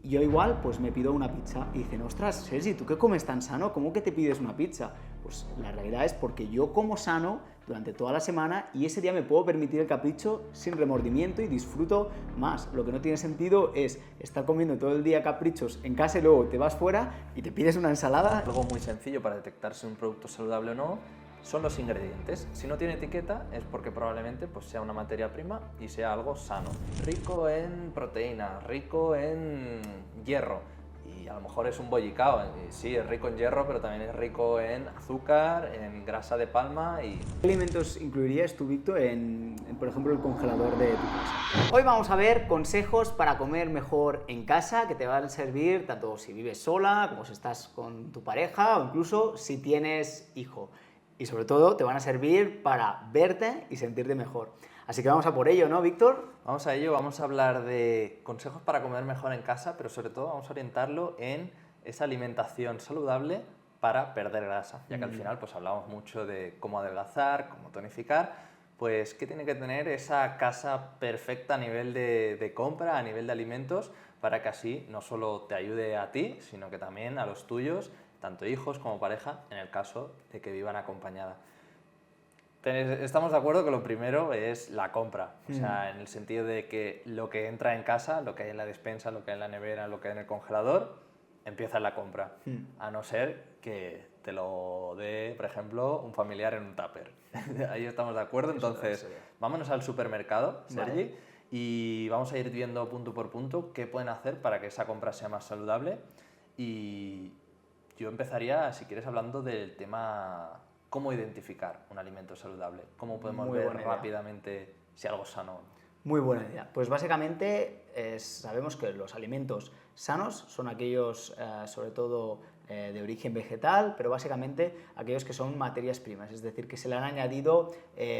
yo igual pues me pido una pizza y dicen, ostras, Sergi, ¿tú qué comes tan sano? ¿Cómo que te pides una pizza? Pues la realidad es porque yo como sano durante toda la semana y ese día me puedo permitir el capricho sin remordimiento y disfruto más. Lo que no tiene sentido es estar comiendo todo el día caprichos en casa y luego te vas fuera y te pides una ensalada. Algo muy sencillo para detectar si un producto es saludable o no son los ingredientes. Si no tiene etiqueta es porque probablemente pues, sea una materia prima y sea algo sano. Rico en proteína, rico en hierro. Y a lo mejor es un bollicao. Sí, es rico en hierro, pero también es rico en azúcar, en grasa de palma y... ¿Qué alimentos incluirías tú, Víctor, por ejemplo, el congelador de tu casa? Hoy vamos a ver consejos para comer mejor en casa que te van a servir tanto si vives sola, como si estás con tu pareja o incluso si tienes hijo. Y sobre todo te van a servir para verte y sentirte mejor. Así que vamos a por ello, ¿no, Víctor? Vamos a ello, vamos a hablar de consejos para comer mejor en casa, pero sobre todo vamos a orientarlo en esa alimentación saludable para perder grasa, ya que al final pues hablamos mucho de cómo adelgazar, cómo tonificar, pues qué tiene que tener esa casa perfecta a nivel de compra, a nivel de alimentos, para que así no solo te ayude a ti, sino que también a los tuyos, tanto hijos como pareja, en el caso de que vivan acompañada. Estamos de acuerdo que lo primero es la compra, o sea, en el sentido de que lo que entra en casa, lo que hay en la despensa, lo que hay en la nevera, lo que hay en el congelador, empieza en la compra, a no ser que te lo dé, por ejemplo, un familiar en un tupper. Ahí estamos de acuerdo, entonces vámonos al supermercado, Sergi, Vale. y vamos a ir viendo punto por punto qué pueden hacer para que esa compra sea más saludable. Y yo empezaría, si quieres, hablando del tema cómo identificar un alimento saludable, cómo podemos Muy ver buena idea. rápidamente si algo es sano o no. Muy buena idea. Pues básicamente sabemos que los alimentos sanos son aquellos, sobre todo, de origen vegetal, pero básicamente aquellos que son materias primas, es decir, que se le han añadido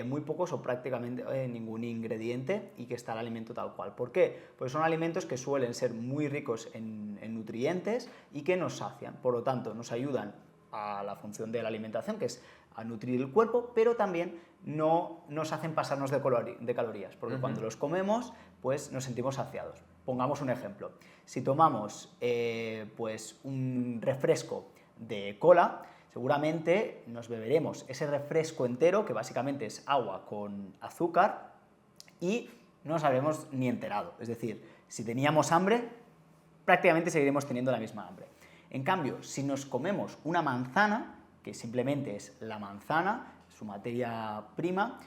muy pocos o prácticamente ningún ingrediente y que está el alimento tal cual. ¿Por qué? Pues son alimentos que suelen ser muy ricos en nutrientes y que nos sacian, por lo tanto, nos ayudan a la función de la alimentación, que es a nutrir el cuerpo, pero también no nos hacen pasarnos de calorías, porque cuando los comemos, pues nos sentimos saciados. Pongamos un ejemplo. Si tomamos pues un refresco de cola, seguramente nos beberemos ese refresco entero, que básicamente es agua con azúcar, y no nos habremos ni enterado. Es decir, si teníamos hambre, prácticamente seguiremos teniendo la misma hambre. En cambio, si nos comemos una manzana, que simplemente es la manzana, su materia prima,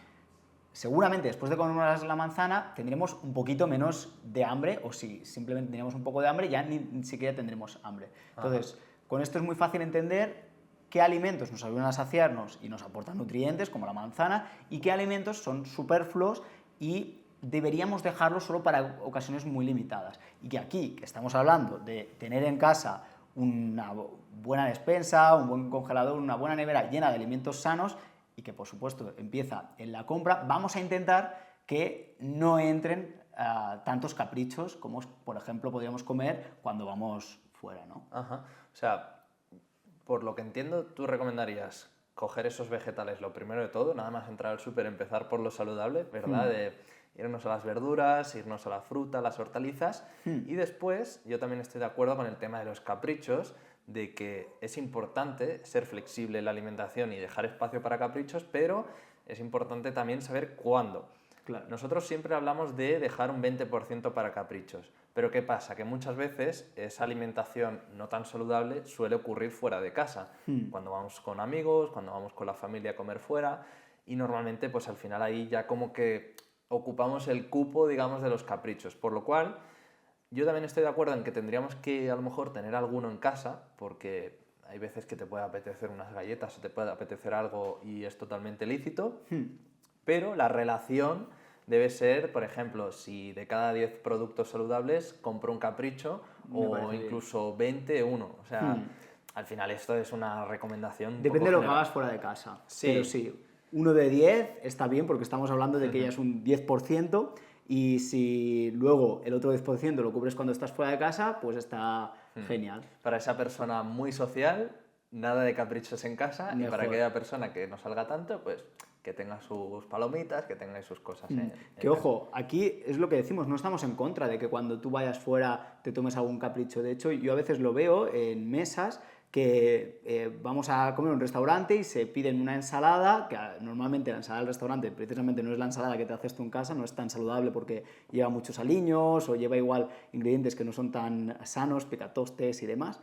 seguramente después de comernos la manzana tendremos un poquito menos de hambre, o si simplemente teníamos un poco de hambre, ya ni siquiera tendremos hambre. Entonces, con esto es muy fácil entender qué alimentos nos ayudan a saciarnos y nos aportan nutrientes, como la manzana, y qué alimentos son superfluos y deberíamos dejarlos solo para ocasiones muy limitadas. Y que aquí, que estamos hablando de tener en casa una buena despensa, un buen congelador, una buena nevera llena de alimentos sanos y que, por supuesto, empieza en la compra, vamos a intentar que no entren tantos caprichos como, por ejemplo, podríamos comer cuando vamos fuera, ¿no? Ajá. O sea, por lo que entiendo, tú recomendarías coger esos vegetales, lo primero de todo, nada más entrar al súper, empezar por lo saludable, ¿verdad? De irnos a las verduras, irnos a la fruta, las hortalizas, y después yo también estoy de acuerdo con el tema de los caprichos, de que es importante ser flexible en la alimentación y dejar espacio para caprichos, pero es importante también saber cuándo. Claro. Nosotros siempre hablamos de dejar un 20% para caprichos, pero ¿qué pasa? Que muchas veces esa alimentación no tan saludable suele ocurrir fuera de casa, cuando vamos con amigos, cuando vamos con la familia a comer fuera, y normalmente pues al final ahí ya como que ocupamos el cupo, digamos, de los caprichos, por lo cual yo también estoy de acuerdo en que tendríamos que a lo mejor tener alguno en casa, porque hay veces que te puede apetecer unas galletas o te puede apetecer algo y es totalmente lícito, pero la relación debe ser, por ejemplo, si de cada 10 productos saludables compro un capricho o incluso 20, uno. O sea, al final esto es una recomendación un Depende poco de lo que general. hagas fuera de casa. Sí. Pero sí, 1 de 10 está bien porque estamos hablando de que ya es un 10%, y si luego el otro 10% lo cubres cuando estás fuera de casa, pues está genial. Para esa persona muy social, nada de caprichos en casa, y para Mejor. aquella persona que no salga tanto, pues que tenga sus palomitas, que tenga sus cosas. Que ojo, aquí es lo que decimos, no estamos en contra de que cuando tú vayas fuera te tomes algún capricho. De hecho, yo a veces lo veo en mesas que vamos a comer en un restaurante y se piden una ensalada, que normalmente la ensalada del restaurante precisamente no es la ensalada que te haces tú en casa, no es tan saludable porque lleva muchos aliños o lleva igual ingredientes que no son tan sanos, picatostes y demás.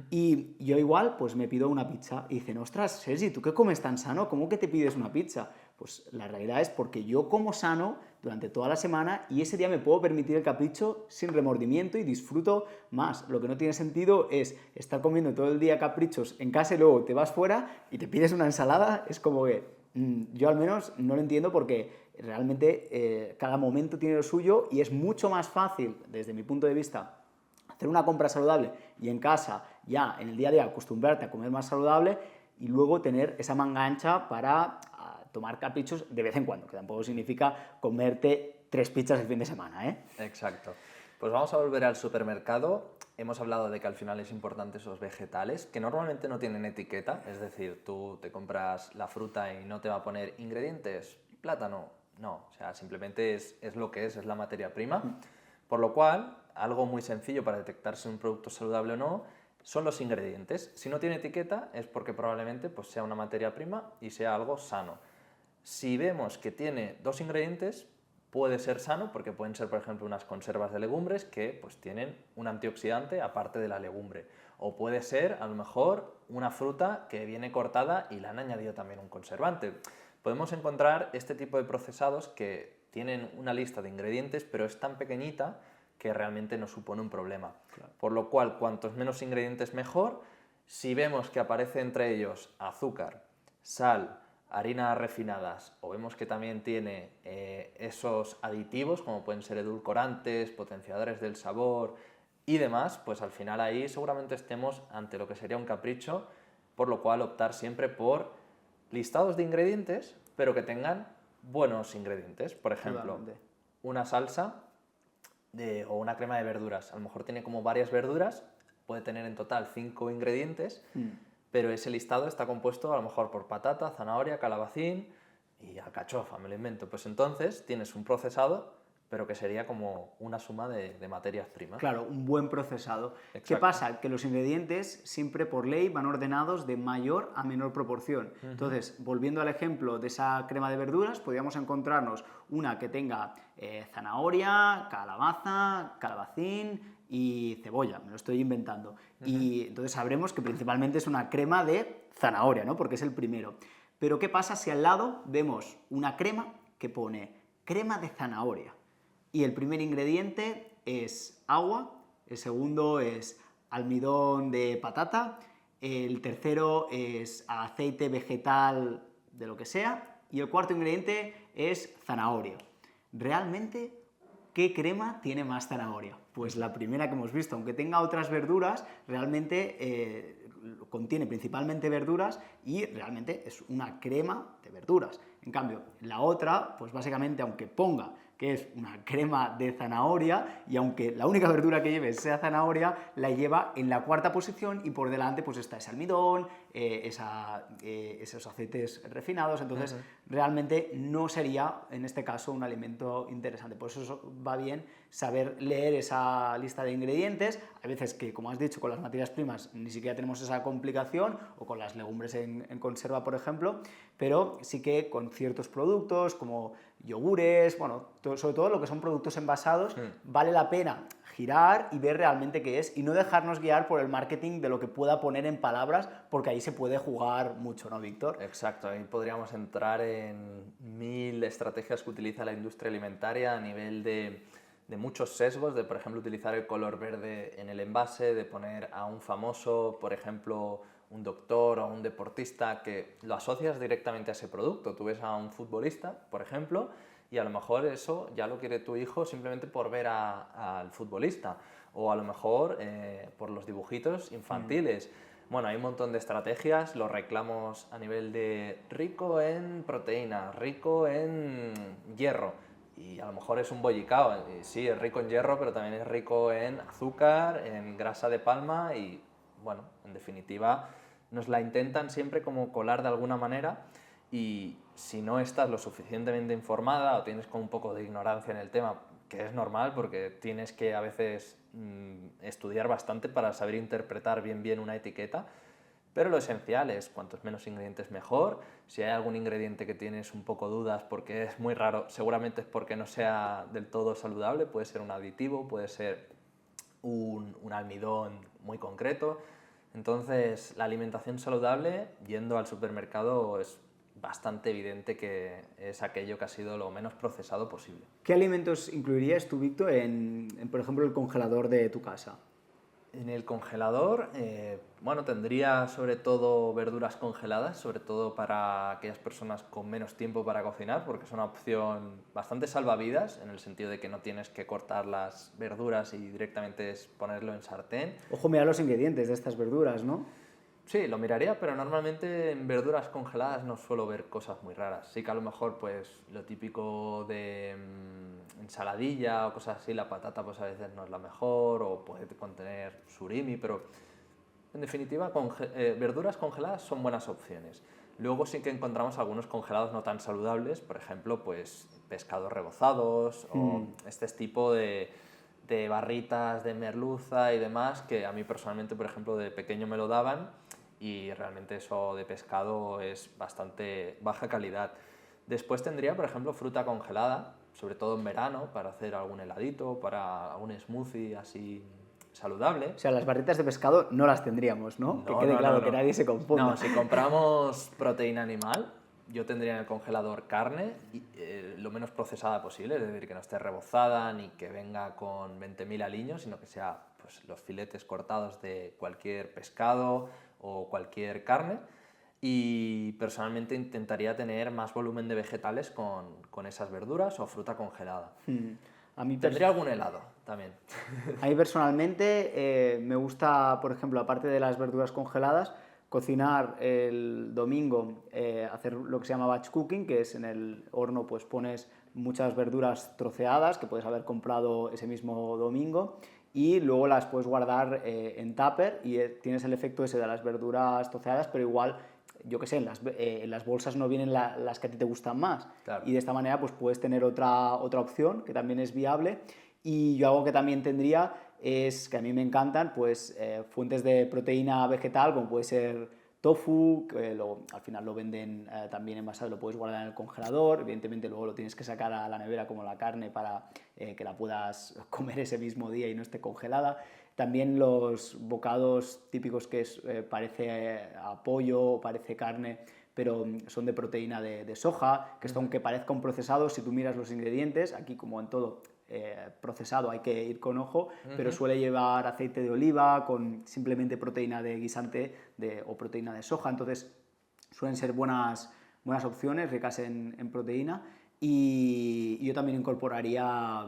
Y yo igual pues me pido una pizza y dicen, ostras, Sergi, ¿tú qué comes tan sano? ¿Cómo que te pides una pizza? Pues la realidad es porque yo como sano durante toda la semana y ese día me puedo permitir el capricho sin remordimiento y disfruto más. Lo que no tiene sentido es estar comiendo todo el día caprichos en casa y luego te vas fuera y te pides una ensalada. Es como que yo al menos no lo entiendo porque realmente cada momento tiene lo suyo y es mucho más fácil, desde mi punto de vista, hacer una compra saludable y en casa ya en el día a día acostumbrarte a comer más saludable y luego tener esa manga ancha para tomar caprichos de vez en cuando, que tampoco significa comerte 3 pizzas el fin de semana, ¿eh? Exacto. Pues vamos a volver al supermercado. Hemos hablado de que al final es importante esos vegetales, que normalmente no tienen etiqueta, es decir, tú te compras la fruta y no te va a poner ingredientes, plátano, no, o sea, simplemente es lo que es la materia prima. Por lo cual, algo muy sencillo para detectar si un producto es saludable o no son los ingredientes. Si no tiene etiqueta es porque probablemente pues, sea una materia prima y sea algo sano. Si vemos que tiene 2 ingredientes, puede ser sano porque pueden ser, por ejemplo, unas conservas de legumbres que pues, tienen un antioxidante aparte de la legumbre. O puede ser, a lo mejor, una fruta que viene cortada y le han añadido también un conservante. Podemos encontrar este tipo de procesados que tienen una lista de ingredientes, pero es tan pequeñita que realmente no supone un problema. Claro. Por lo cual, cuantos menos ingredientes mejor. Si vemos que aparece entre ellos azúcar, sal, harinas refinadas o vemos que también tiene esos aditivos como pueden ser edulcorantes, potenciadores del sabor y demás, pues al final ahí seguramente estemos ante lo que sería un capricho, por lo cual optar siempre por listados de ingredientes, pero que tengan buenos ingredientes. Por ejemplo, Totalmente. una salsa o una crema de verduras. A lo mejor tiene como varias verduras, puede tener en total 5 ingredientes, pero ese listado está compuesto a lo mejor por patata, zanahoria, calabacín y alcachofa, me lo invento. Pues entonces tienes un procesado, pero que sería como una suma de materias primas. Claro, un buen procesado. Exacto. ¿Qué pasa? Que los ingredientes siempre por ley van ordenados de mayor a menor proporción. Entonces, volviendo al ejemplo de esa crema de verduras, podríamos encontrarnos una que tenga zanahoria, calabaza, calabacín y cebolla, me lo estoy inventando. Y entonces sabremos que principalmente es una crema de zanahoria, ¿no? Porque es el primero. Pero ¿qué pasa si al lado vemos una crema que pone crema de zanahoria? Y el primer ingrediente es agua, el segundo es almidón de patata, el tercero es aceite vegetal de lo que sea y el cuarto ingrediente es zanahoria. Realmente, ¿qué crema tiene más zanahoria? Pues la primera que hemos visto, aunque tenga otras verduras, realmente contiene principalmente verduras y realmente es una crema de verduras. En cambio, la otra, pues básicamente, aunque ponga que es una crema de zanahoria y aunque la única verdura que lleve sea zanahoria, la lleva en la cuarta posición y por delante pues está ese almidón, esos aceites refinados, entonces realmente no sería en este caso un alimento interesante. Por eso va bien saber leer esa lista de ingredientes. Hay veces que, como has dicho, con las materias primas ni siquiera tenemos esa complicación o con las legumbres en conserva, por ejemplo, pero sí que con ciertos productos como yogures, bueno, sobre todo lo que son productos envasados, vale la pena girar y ver realmente qué es y no dejarnos guiar por el marketing de lo que pueda poner en palabras, porque ahí se puede jugar mucho, ¿no, Víctor? Exacto, ahí podríamos entrar en 1000 estrategias que utiliza la industria alimentaria a nivel de muchos sesgos, de por ejemplo utilizar el color verde en el envase, de poner a un famoso, por ejemplo, un doctor o un deportista que lo asocias directamente a ese producto. Tú ves a un futbolista, por ejemplo, y a lo mejor eso ya lo quiere tu hijo simplemente por ver al futbolista o a lo mejor por los dibujitos infantiles. Bueno, hay un montón de estrategias, los reclamos a nivel de rico en proteína, rico en hierro y a lo mejor es un bollicao, sí, es rico en hierro, pero también es rico en azúcar, en grasa de palma y, bueno, en definitiva, nos la intentan siempre como colar de alguna manera y si no estás lo suficientemente informada o tienes como un poco de ignorancia en el tema, que es normal porque tienes que a veces estudiar bastante para saber interpretar bien una etiqueta, pero lo esencial es cuantos menos ingredientes mejor. Si hay algún ingrediente que tienes un poco dudas porque es muy raro, seguramente es porque no sea del todo saludable, puede ser un aditivo, puede ser un almidón muy concreto. Entonces, la alimentación saludable, yendo al supermercado, es bastante evidente que es aquello que ha sido lo menos procesado posible. ¿Qué alimentos incluirías tú, Víctor, por ejemplo, el congelador de tu casa? En el congelador, bueno, tendría sobre todo verduras congeladas, sobre todo para aquellas personas con menos tiempo para cocinar, porque es una opción bastante salvavidas, en el sentido de que no tienes que cortar las verduras y directamente es ponerlo en sartén. Ojo, mira los ingredientes de estas verduras, ¿no? Sí, lo miraría, pero normalmente en verduras congeladas no suelo ver cosas muy raras. Sí que a lo mejor pues lo típico de ensaladilla o cosas así, la patata pues a veces no es la mejor o puede contener surimi, pero en definitiva verduras congeladas son buenas opciones. Luego sí que encontramos algunos congelados no tan saludables, por ejemplo pues pescados rebozados o este tipo de barritas de merluza y demás, que a mí personalmente, por ejemplo, de pequeño me lo daban y realmente eso de pescado es bastante baja calidad. Después tendría, por ejemplo, fruta congelada, sobre todo en verano, para hacer algún heladito, para algún smoothie así saludable. O sea, las barritas de pescado no las tendríamos, ¿no? Que quede claro, que nadie se confunda. No, si compramos proteína animal, yo tendría en el congelador carne lo menos procesada posible, es decir, que no esté rebozada ni que venga con 20.000 aliños, sino que sea pues, los filetes cortados de cualquier pescado o cualquier carne. Y personalmente intentaría tener más volumen de vegetales con esas verduras o fruta congelada. Tendría algún helado también. A mí personalmente me gusta, por ejemplo, aparte de las verduras congeladas, cocinar el domingo, hacer lo que se llama batch cooking, que es en el horno pues pones muchas verduras troceadas que puedes haber comprado ese mismo domingo y luego las puedes guardar en tupper y tienes el efecto ese de las verduras troceadas, pero igual, yo qué sé, en las bolsas no vienen las que a ti te gustan más. Claro. Y de esta manera pues puedes tener otra opción que también es viable. Y yo algo que también tendría es, que a mí me encantan, pues fuentes de proteína vegetal, como puede ser tofu, que al final lo venden también envasado, lo puedes guardar en el congelador, evidentemente luego lo tienes que sacar a la nevera como la carne para que la puedas comer ese mismo día y no esté congelada. También los bocados típicos que parece a pollo o parece carne, pero son de proteína de soja, que esto aunque parezca un procesado, si tú miras los ingredientes, aquí como en todo, procesado hay que ir con ojo, pero suele llevar aceite de oliva con simplemente proteína de guisante o proteína de soja, entonces suelen ser buenas opciones, ricas en proteína. Y yo también incorporaría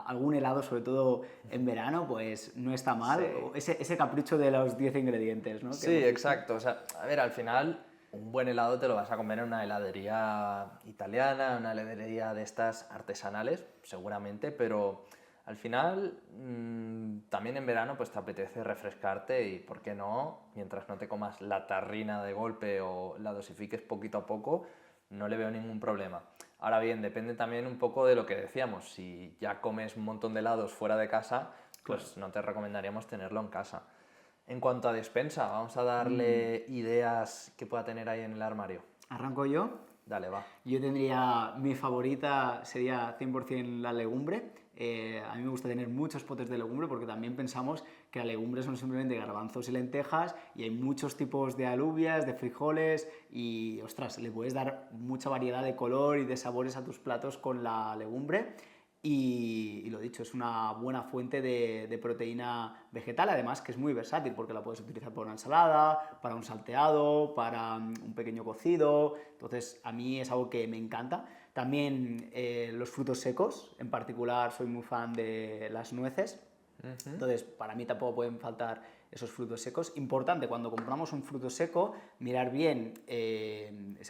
algún helado, sobre todo en verano, pues no está mal. Sí. Ese capricho de los 10 ingredientes, ¿no? Sí, exacto. O sea, a ver, al final un buen helado te lo vas a comer en una heladería italiana, una heladería de estas artesanales, seguramente, pero al final también en verano pues te apetece refrescarte y, ¿por qué no? Mientras no te comas la tarrina de golpe o la dosifiques poquito a poco, no le veo ningún problema. Ahora bien, depende también un poco de lo que decíamos. Si ya comes un montón de helados fuera de casa, pues no te recomendaríamos tenerlo en casa. En cuanto a despensa, vamos a darle ideas que pueda tener ahí en el armario. ¿Arranco yo? Dale, va. Yo tendría, mi favorita sería 100% la legumbre. A mí me gusta tener muchos potes de legumbre porque también pensamos que la legumbre son simplemente garbanzos y lentejas y hay muchos tipos de alubias, de frijoles y, ostras, le puedes dar mucha variedad de color y de sabores a tus platos con la legumbre. Y lo dicho, es una buena fuente de proteína vegetal, además que es muy versátil porque la puedes utilizar para una ensalada, para un salteado, para un pequeño cocido, entonces a mí es algo que me encanta. También los frutos secos, en particular soy muy fan de las nueces, entonces para mí tampoco pueden faltar esos frutos secos. Importante, cuando compramos un fruto seco, mirar bien,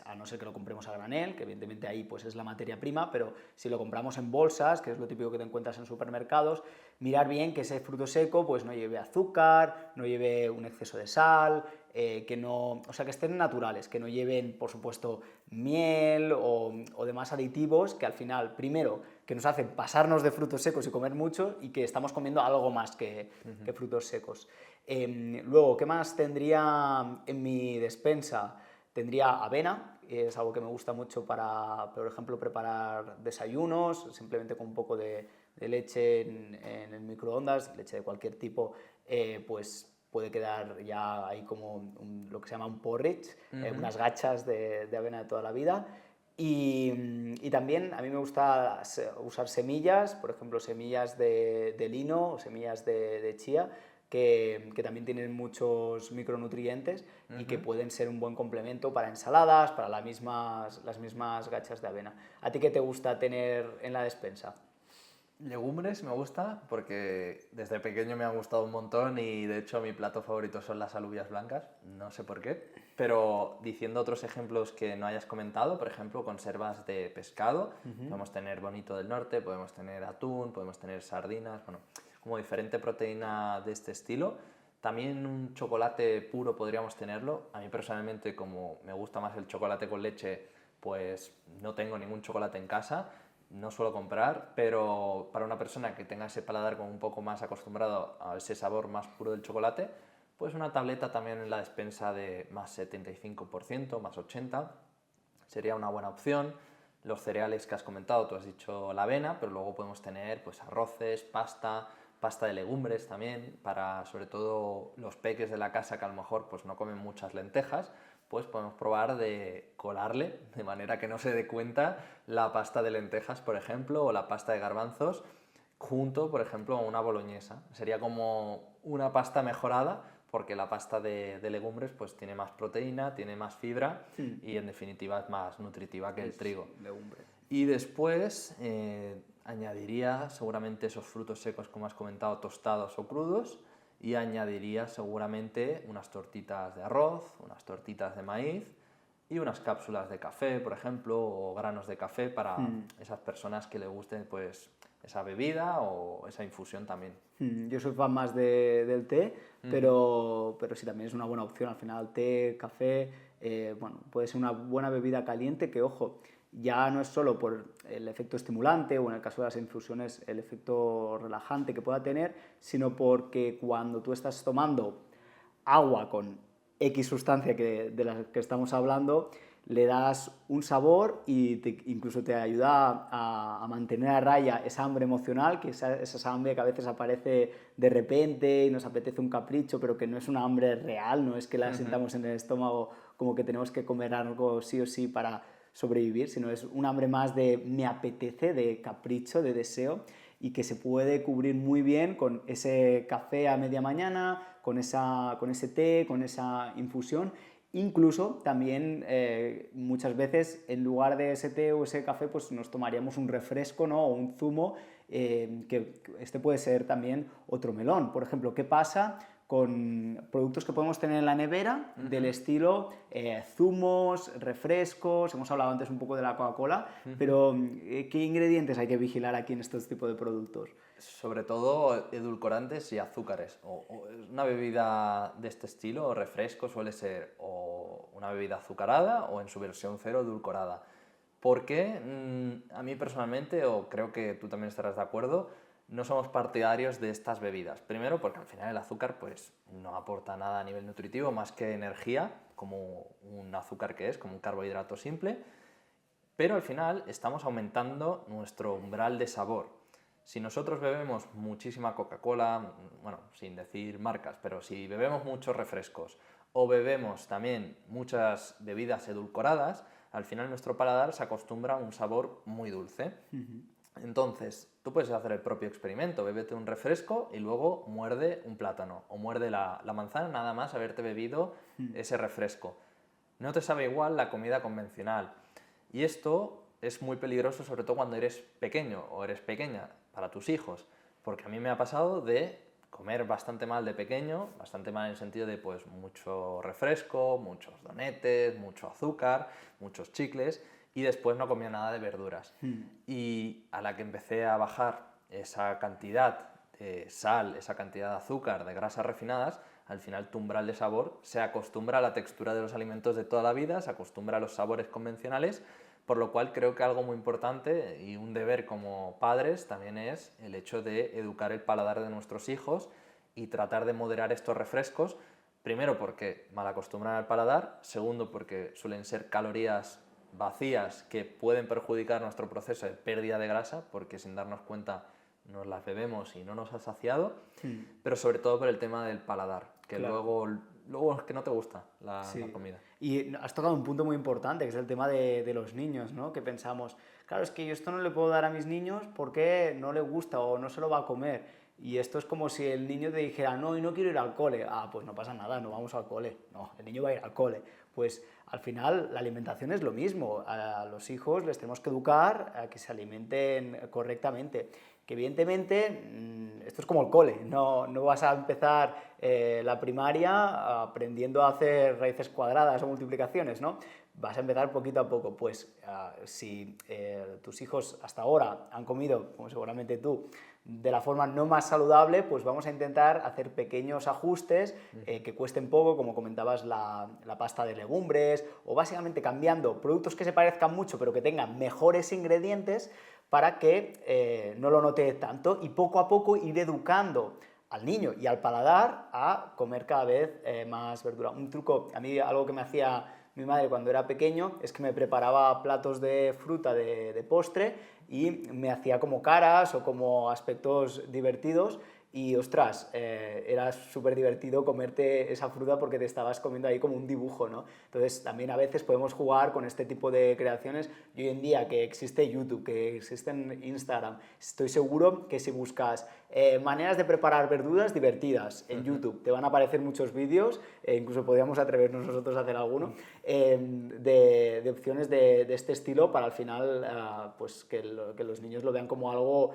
a no ser que lo compremos a granel, que evidentemente ahí pues es la materia prima, pero si lo compramos en bolsas, que es lo típico que te encuentras en supermercados, mirar bien que ese fruto seco pues no lleve azúcar, no lleve un exceso de sal, que no, o sea, que estén naturales, que no lleven, por supuesto, miel o demás aditivos que al final, primero, que nos hacen pasarnos de frutos secos y comer mucho y que estamos comiendo algo más que frutos secos. Luego, ¿qué más tendría en mi despensa? Tendría avena, es algo que me gusta mucho para, por ejemplo, preparar desayunos, simplemente con un poco de leche en el microondas, leche de cualquier tipo, pues puede quedar ya ahí como lo que se llama un porridge, unas gachas de avena de toda la vida. Y también a mí me gusta usar semillas, por ejemplo, semillas de lino o semillas de chía, que también tienen muchos micronutrientes y que pueden ser un buen complemento para ensaladas, para las mismas gachas de avena. ¿A ti qué te gusta tener en la despensa? Legumbres me gusta porque desde pequeño me han gustado un montón y de hecho mi plato favorito son las alubias blancas, no sé por qué. Pero diciendo otros ejemplos que no hayas comentado, por ejemplo, conservas de pescado, podemos tener bonito del norte, podemos tener atún, podemos tener sardinas, bueno, como diferente proteína de este estilo. También un chocolate puro podríamos tenerlo. A mí personalmente, como me gusta más el chocolate con leche, pues no tengo ningún chocolate en casa, no suelo comprar, pero para una persona que tenga ese paladar como un poco más acostumbrado a ese sabor más puro del chocolate, pues una tableta también en la despensa de más 75%, más 80%, sería una buena opción. Los cereales que has comentado, tú has dicho la avena, pero luego podemos tener pues arroces, pasta de legumbres también, para sobre todo los peques de la casa que a lo mejor pues no comen muchas lentejas, pues podemos probar de colarle, de manera que no se dé cuenta, la pasta de lentejas, por ejemplo, o la pasta de garbanzos, junto, por ejemplo, a una boloñesa. Sería como una pasta mejorada, porque la pasta de legumbres pues tiene más proteína, tiene más fibra y en definitiva es más nutritiva que el trigo. Legumbre. Y después añadiría seguramente esos frutos secos, como has comentado, tostados o crudos, y añadiría seguramente unas tortitas de arroz, unas tortitas de maíz y unas cápsulas de café, por ejemplo, o granos de café para esas personas que les guste pues, esa bebida o esa infusión también. Yo soy fan más del té, pero sí también es una buena opción. Al final, té, café, bueno, puede ser una buena bebida caliente que, ojo, ya no es solo por el efecto estimulante o en el caso de las infusiones el efecto relajante que pueda tener, sino porque cuando tú estás tomando agua con X sustancia de la que estamos hablando, le das un sabor y incluso te ayuda a mantener a raya esa hambre emocional, que esa hambre que a veces aparece de repente y nos apetece un capricho, pero que no es una hambre real, no es que la sintamos en el estómago como que tenemos que comer algo sí o sí para sobrevivir, sino es un hambre más de me apetece, de capricho, de deseo, y que se puede cubrir muy bien con ese café a media mañana, con ese té, con esa infusión. Incluso también muchas veces en lugar de ese té o ese café pues nos tomaríamos un refresco, ¿no? O un zumo, que este puede ser también otro melón. Por ejemplo, ¿qué pasa con productos que podemos tener en la nevera del estilo zumos, refrescos? Hemos hablado antes un poco de la Coca-Cola, pero ¿qué ingredientes hay que vigilar aquí en estos tipos de productos? Sobre todo edulcorantes y azúcares. O una bebida de este estilo, o refresco, suele ser o una bebida azucarada o en su versión cero edulcorada. Porque a mí personalmente, o creo que tú también estarás de acuerdo, no somos partidarios de estas bebidas. Primero porque al final el azúcar pues, no aporta nada a nivel nutritivo más que energía, como un azúcar que es, como un carbohidrato simple, pero al final estamos aumentando nuestro umbral de sabor. Si nosotros bebemos muchísima Coca-Cola, bueno, sin decir marcas, pero si bebemos muchos refrescos o bebemos también muchas bebidas edulcoradas, al final nuestro paladar se acostumbra a un sabor muy dulce. Entonces, tú puedes hacer el propio experimento, bébete un refresco y luego muerde un plátano o muerde la manzana nada más haberte bebido ese refresco. No te sabe igual la comida convencional. Y esto es muy peligroso, sobre todo cuando eres pequeño o eres pequeña, para tus hijos, porque a mí me ha pasado de comer bastante mal de pequeño, bastante mal en el sentido de pues mucho refresco, muchos donetes, mucho azúcar, muchos chicles, y después no comía nada de verduras. Y a la que empecé a bajar esa cantidad sal, esa cantidad de azúcar, de grasas refinadas, al final tu umbral de sabor se acostumbra a la textura de los alimentos de toda la vida, se acostumbra a los sabores convencionales, por lo cual creo que algo muy importante y un deber como padres también es el hecho de educar el paladar de nuestros hijos y tratar de moderar estos refrescos, primero porque malacostumbran al paladar, segundo porque suelen ser calorías vacías que pueden perjudicar nuestro proceso de pérdida de grasa, porque sin darnos cuenta nos las bebemos y no nos ha saciado, pero sobre todo por el tema del paladar, que Claro. luego es que no te gusta la Sí. comida. Y has tocado un punto muy importante, que es el tema de los niños, ¿no? Que pensamos, claro, es que yo esto no le puedo dar a mis niños porque no le gusta o no se lo va a comer. Y esto es como si el niño te dijera, no, y no quiero ir al cole. Ah, pues no pasa nada, no vamos al cole. No, el niño va a ir al cole. Pues al final la alimentación es lo mismo. A los hijos les tenemos que educar a que se alimenten correctamente. Que evidentemente esto es como el cole, no vas a empezar la primaria aprendiendo a hacer raíces cuadradas o multiplicaciones, ¿no? Vas a empezar poquito a poco. Pues si tus hijos hasta ahora han comido, como seguramente tú, de la forma no más saludable, pues vamos a intentar hacer pequeños ajustes que cuesten poco, como comentabas la pasta de legumbres, o básicamente cambiando productos que se parezcan mucho pero que tengan mejores ingredientes para que no lo note tanto y poco a poco ir educando al niño y al paladar a comer cada vez más verdura. Un truco, a mí algo que me hacía mi madre cuando era pequeño es que me preparaba platos de fruta de postre y me hacía como caras o como aspectos divertidos y ostras, era súper divertido comerte esa fruta porque te estabas comiendo ahí como un dibujo, ¿no? Entonces también a veces podemos jugar con este tipo de creaciones y hoy en día que existe YouTube, que existe Instagram, estoy seguro que si buscas maneras de preparar verduras divertidas en YouTube, te van a aparecer muchos vídeos, incluso podríamos atrevernos nosotros a hacer alguno, de opciones de este estilo para al final pues que los niños lo vean como algo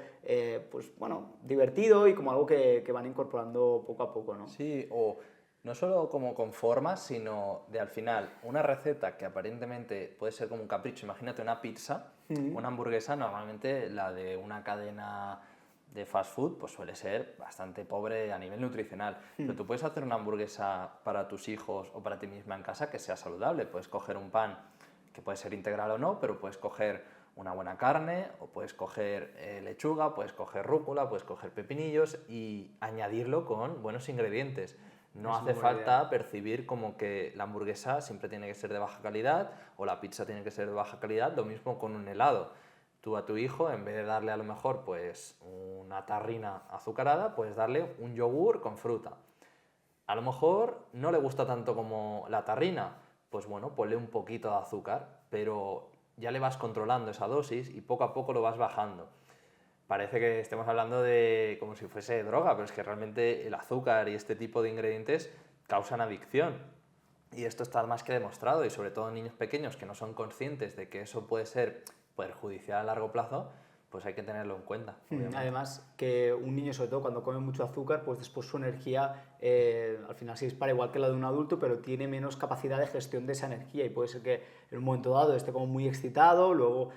pues bueno, divertido y como algo que van incorporando poco a poco, ¿no? Sí, o no solo como con formas, sino de al final una receta que aparentemente puede ser como un capricho. Imagínate una pizza, una hamburguesa, normalmente la de una cadena de fast food pues suele ser bastante pobre a nivel nutricional. Pero tú puedes hacer una hamburguesa para tus hijos o para ti misma en casa que sea saludable. Puedes coger un pan que puede ser integral o no, pero puedes coger una buena carne, o puedes coger lechuga, puedes coger rúcula, puedes coger pepinillos y añadirlo con buenos ingredientes. No Es una hace buena idea. falta percibir como que la hamburguesa siempre tiene que ser de baja calidad o la pizza tiene que ser de baja calidad, lo mismo con un helado. Tú a tu hijo, en vez de darle a lo mejor pues una tarrina azucarada, puedes darle un yogur con fruta. A lo mejor no le gusta tanto como la tarrina, pues bueno, ponle un poquito de azúcar, pero ya le vas controlando esa dosis y poco a poco lo vas bajando. Parece que estemos hablando de como si fuese droga, pero es que realmente el azúcar y este tipo de ingredientes causan adicción. Y esto está más que demostrado, y sobre todo en niños pequeños que no son conscientes de que eso puede ser perjudicial a largo plazo, pues hay que tenerlo en cuenta, obviamente. Además, que un niño, sobre todo cuando come mucho azúcar, pues después su energía al final se dispara igual que la de un adulto, pero tiene menos capacidad de gestión de esa energía y puede ser que en un momento dado esté como muy excitado, luego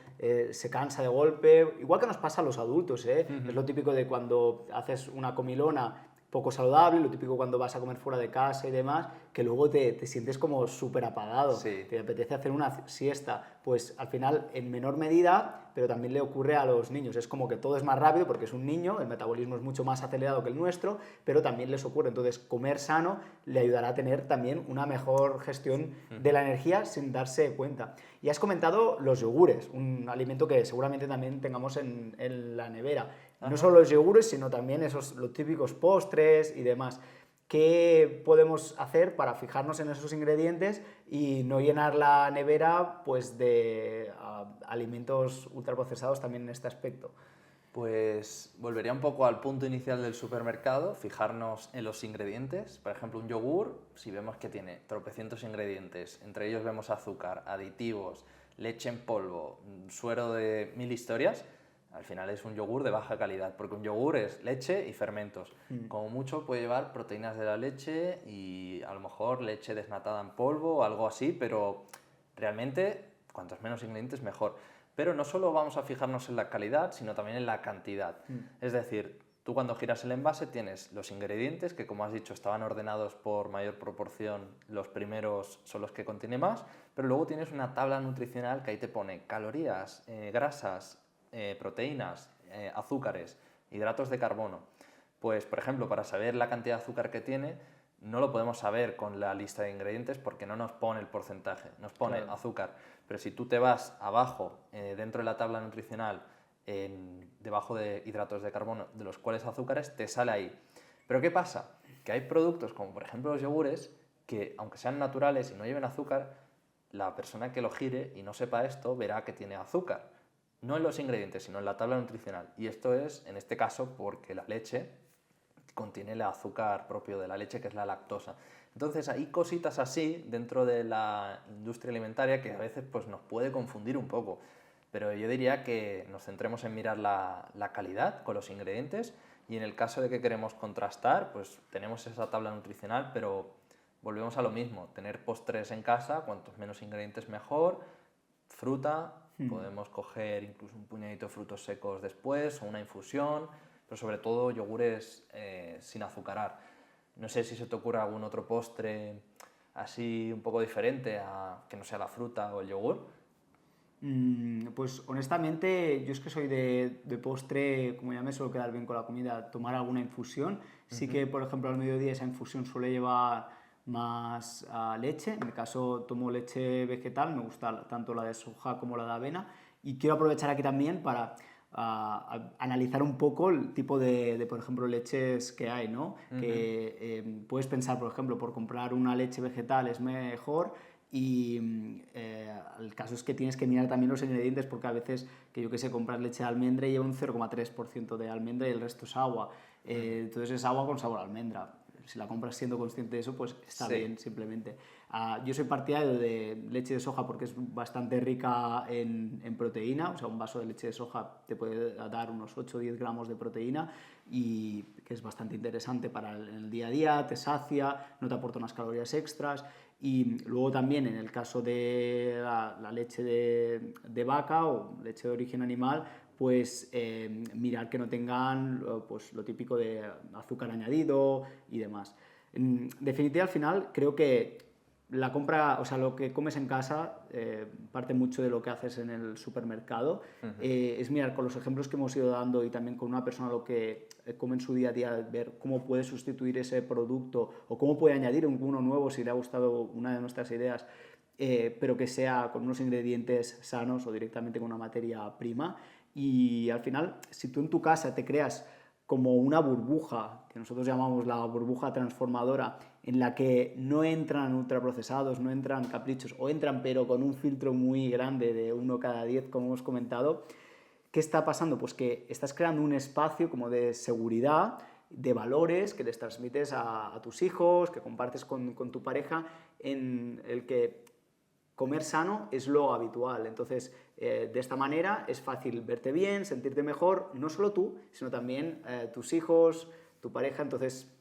se cansa de golpe, igual que nos pasa a los adultos, ¿eh? Es lo típico de cuando haces una comilona poco saludable, lo típico cuando vas a comer fuera de casa y demás, que luego te sientes como súper apagado, Sí. te apetece hacer una siesta, pues al final en menor medida, pero también le ocurre a los niños, es como que todo es más rápido porque es un niño, el metabolismo es mucho más acelerado que el nuestro, pero también les ocurre, entonces comer sano le ayudará a tener también una mejor gestión de la energía sin darse cuenta. Y has comentado los yogures, un alimento que seguramente también tengamos en la nevera. No solo los yogures, sino también los típicos postres y demás. ¿Qué podemos hacer para fijarnos en esos ingredientes y no llenar la nevera pues, de alimentos ultraprocesados también en este aspecto? Pues volvería un poco al punto inicial del supermercado, fijarnos en los ingredientes. Por ejemplo, un yogur, si vemos que tiene tropecientos ingredientes, entre ellos vemos azúcar, aditivos, leche en polvo, suero de 1000 historias, al final es un yogur de baja calidad, porque un yogur es leche y fermentos. Como mucho puede llevar proteínas de la leche y a lo mejor leche desnatada en polvo o algo así, pero realmente cuantos menos ingredientes mejor. Pero no solo vamos a fijarnos en la calidad, sino también en la cantidad. Es decir, Tú cuando giras el envase tienes los ingredientes, que como has dicho estaban ordenados por mayor proporción, los primeros son los que contienen más, pero luego tienes una tabla nutricional que ahí te pone calorías, grasas, proteínas, azúcares, hidratos de carbono. Pues, por ejemplo, para saber la cantidad de azúcar que tiene, no lo podemos saber con la lista de ingredientes porque no nos pone el porcentaje, nos pone azúcar. Pero si tú te vas abajo, dentro de la tabla nutricional, debajo de hidratos de carbono, de los cuales azúcares, te sale ahí. Pero ¿qué pasa? Que hay productos como por ejemplo los yogures que, aunque sean naturales y no lleven azúcar, la persona que lo gire y no sepa esto verá que tiene azúcar. No en los ingredientes, sino en la tabla nutricional. Y esto es, en este caso, porque la leche contiene el azúcar propio de la leche, que es la lactosa. Entonces hay cositas así dentro de la industria alimentaria que a veces pues, nos puede confundir un poco. Pero yo diría que nos centremos en mirar la calidad con los ingredientes y en el caso de que queremos contrastar, pues tenemos esa tabla nutricional, pero volvemos a lo mismo, tener postres en casa, cuantos menos ingredientes mejor, fruta, podemos coger incluso un puñadito de frutos secos después o una infusión, pero sobre todo yogures sin azucarar. No sé si se te ocurre algún otro postre así un poco diferente a que no sea la fruta o el yogur. Pues honestamente, yo es que soy de postre, como ya me suelo quedar bien con la comida, tomar alguna infusión. Sí que, por ejemplo, al mediodía esa infusión suele llevar más leche. En mi caso tomo leche vegetal, me gusta tanto la de soja como la de avena. Y quiero aprovechar aquí también para analizar un poco el tipo por ejemplo, leches que hay, ¿no? Que puedes pensar, por ejemplo, por comprar una leche vegetal es mejor. Y el caso es que tienes que mirar también los ingredientes porque a veces, que yo que sé, compras leche de almendra y lleva un 0,3% de almendra y el resto es agua. Entonces es agua con sabor a almendra. Si la compras siendo consciente de eso, pues está bien, simplemente. Yo soy partidario de leche de soja porque es bastante rica en proteína. O sea, un vaso de leche de soja te puede dar unos 8 o 10 gramos de proteína y que es bastante interesante para el día a día, te sacia, no te aporta unas calorías extras. Y luego también en el caso de la leche de vaca o leche de origen animal, pues mirar que no tengan pues, lo típico de azúcar añadido y demás. En definitiva, al final, creo que la compra, o sea, lo que comes en casa parte mucho de lo que haces en el supermercado. Es mirar con los ejemplos que hemos ido dando y también con una persona lo que come en su día a día, ver cómo puede sustituir ese producto o cómo puede añadir uno nuevo si le ha gustado una de nuestras ideas, pero que sea con unos ingredientes sanos o directamente con una materia prima. Y al final, si tú en tu casa te creas como una burbuja, que nosotros llamamos la burbuja transformadora, en la que no entran ultraprocesados, no entran caprichos, o entran pero con un filtro muy grande de 1 cada 10, como hemos comentado, ¿qué está pasando? Pues que estás creando un espacio como de seguridad, de valores que les transmites a tus hijos, que compartes con tu pareja, en el que comer sano es lo habitual. Entonces, de esta manera es fácil verte bien, sentirte mejor, no solo tú, sino también tus hijos, tu pareja. Entonces,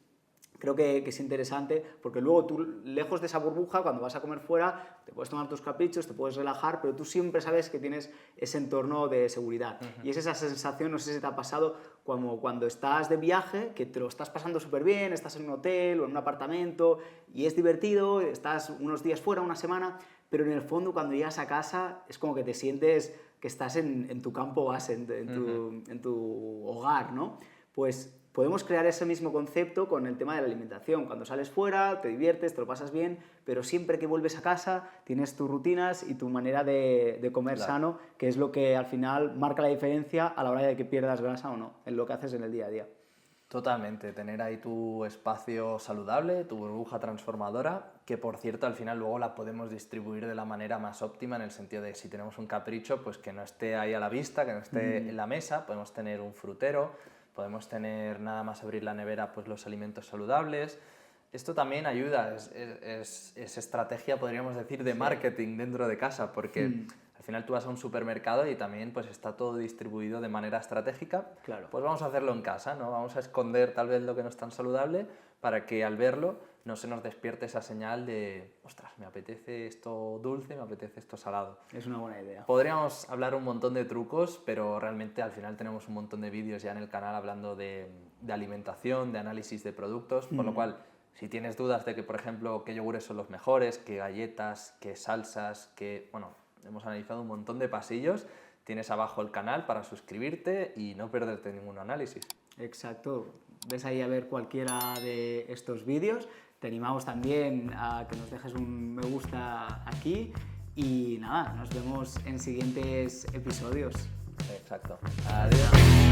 creo que es interesante porque luego tú, lejos de esa burbuja, cuando vas a comer fuera, te puedes tomar tus caprichos, te puedes relajar, pero tú siempre sabes que tienes ese entorno de seguridad. Y es esa sensación, no sé si te ha pasado, como cuando estás de viaje, que te lo estás pasando súper bien, estás en un hotel o en un apartamento y es divertido, estás unos días fuera, una semana, pero en el fondo cuando llegas a casa es como que te sientes que estás en tu campo base, en tu hogar, ¿no? Pues podemos crear ese mismo concepto con el tema de la alimentación. Cuando sales fuera, te diviertes, te lo pasas bien, pero siempre que vuelves a casa tienes tus rutinas y tu manera de comer sano, que es lo que al final marca la diferencia a la hora de que pierdas grasa o no, en lo que haces en el día a día. Totalmente, tener ahí tu espacio saludable, tu burbuja transformadora, que por cierto al final luego la podemos distribuir de la manera más óptima en el sentido de si tenemos un capricho, pues que no esté ahí a la vista, que no esté en la mesa, podemos tener un frutero, podemos tener nada más abrir la nevera pues los alimentos saludables. Esto también ayuda, es estrategia, podríamos decir, de marketing dentro de casa, porque al final tú vas a un supermercado y también pues está todo distribuido de manera estratégica. Claro. Pues vamos a hacerlo en casa, ¿no? Vamos a esconder tal vez lo que no es tan saludable para que al verlo no se nos despierte esa señal de, ostras, me apetece esto dulce, me apetece esto salado. Es una buena idea. Podríamos hablar un montón de trucos, pero realmente al final tenemos un montón de vídeos ya en el canal hablando de alimentación, de análisis de productos, por lo cual, si tienes dudas de que, por ejemplo, qué yogures son los mejores, qué galletas, qué salsas, bueno, hemos analizado un montón de pasillos, tienes abajo el canal para suscribirte y no perderte ningún análisis. Exacto. Ves ahí a ver cualquiera de estos vídeos. Te animamos también a que nos dejes un me gusta aquí y nada, nos vemos en siguientes episodios. Exacto. Adiós.